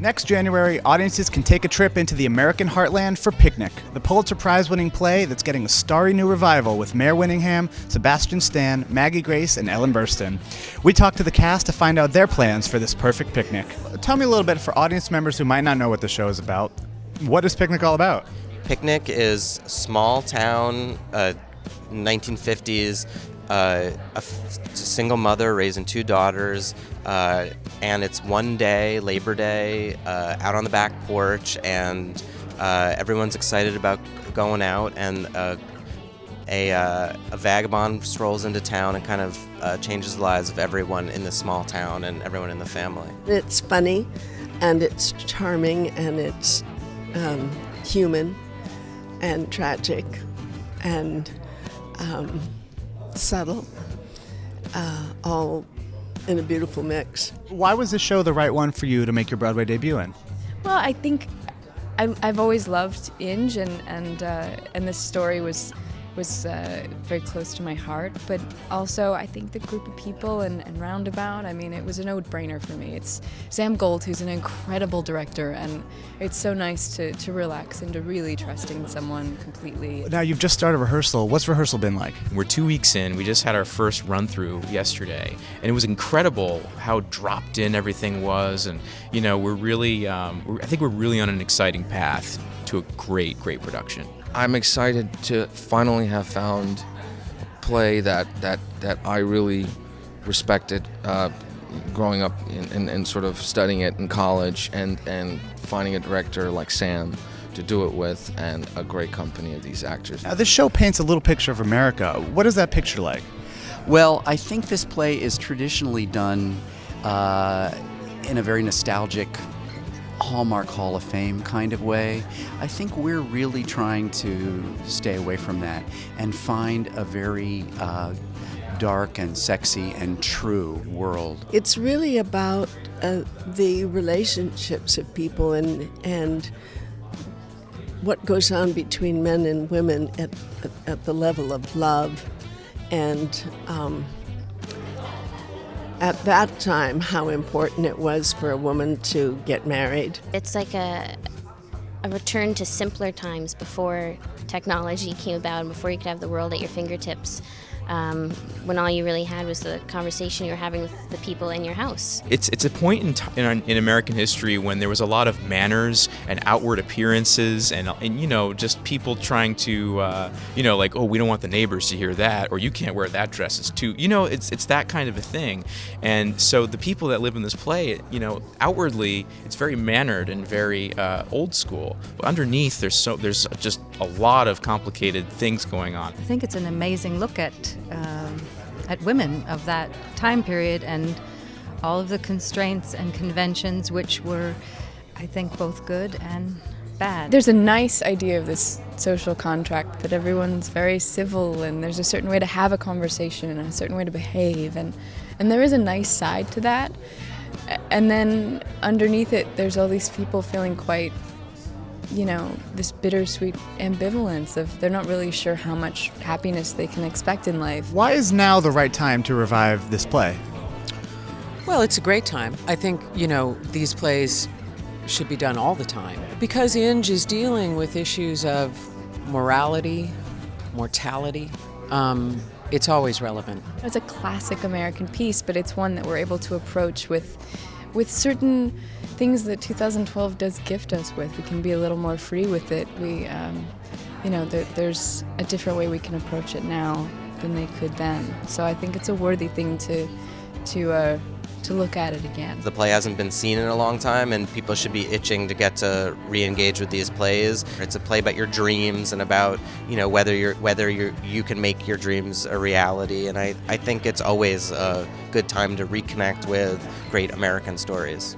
Next January, audiences can take a trip into the American heartland for Picnic, the Pulitzer Prize-winning play that's getting a starry new revival with Mayor Winningham, Sebastian Stan, Maggie Grace, and Burstyn. We talked to the cast to find out their plans for this perfect picnic. Tell me a little bit, for audience members who might not know what the show is about, what is Picnic all about? Picnic is small town, 1950s, a single mother raising two daughters, and it's one day, Labor Day, out on the back porch, and everyone's excited about going out, and a vagabond strolls into town and kind of changes the lives of everyone in the small town and everyone in the family. It's funny, and it's charming, and it's human, and tragic, and subtle, all in a beautiful mix. Why was this show the right one for you to make your Broadway debut in? Well, I think I've always loved Inge, and this story was very close to my heart. But also, I think the group of people and Roundabout, I mean, it was a no-brainer for me. It's Sam Gold, who's an incredible director, and it's so nice to relax and to really trust in someone completely. Now, you've just started rehearsal. What's rehearsal been like? We're 2 weeks in. We just had our first run-through yesterday, and it was incredible how dropped in everything was. And you know, we're really, I think we're really on an exciting path to a great production. I'm excited to finally have found a play that I really respected growing up and sort of studying it in college, and finding a director like Sam to do it with, and a great company of these actors. Now, this show paints a little picture of America. What is that picture like? Well, I think this play is traditionally done in a very nostalgic Hallmark Hall of Fame kind of way. I think we're really trying to stay away from that and find a very dark and sexy and true world. It's really about the relationships of people and what goes on between men and women at the level of love, and at that time, how important it was for a woman to get married. It's like a return to simpler times before technology came about and before you could have the world at your fingertips. When all you really had was the conversation you were having with the people in your house. It's a point in American history when there was a lot of manners and outward appearances, and you know, just people trying to you know, like, oh, we don't want the neighbors to hear that, or you can't wear that dress. It's too, you know, it's that kind of a thing. And so the people that live in this play, you know, outwardly it's very mannered and very old school, but underneath there's just a lot of complicated things going on. I think it's an amazing look at women of that time period and all of the constraints and conventions, which were, I think, both good and bad. There's a nice idea of this social contract that everyone's very civil, and there's a certain way to have a conversation and a certain way to behave, and there is a nice side to that. And then underneath it, there's all these people feeling quite, you know, this bittersweet ambivalence of they're not really sure how much happiness they can expect in life. Why is now the right time to revive this play? Well, it's a great time. I think, you know, these plays should be done all the time, because Inge is dealing with issues of morality, mortality. It's always relevant. It's a classic American piece, but it's one that we're able to approach with certain things that 2012 does gift us with. We can be a little more free with it. We, you know, there's a different way we can approach it now than they could then. So I think it's a worthy thing to look at it again. The play hasn't been seen in a long time, and people should be itching to get to re-engage with these plays. It's a play about your dreams and about, you know, whether you can make your dreams a reality. And I think it's always a good time to reconnect with great American stories.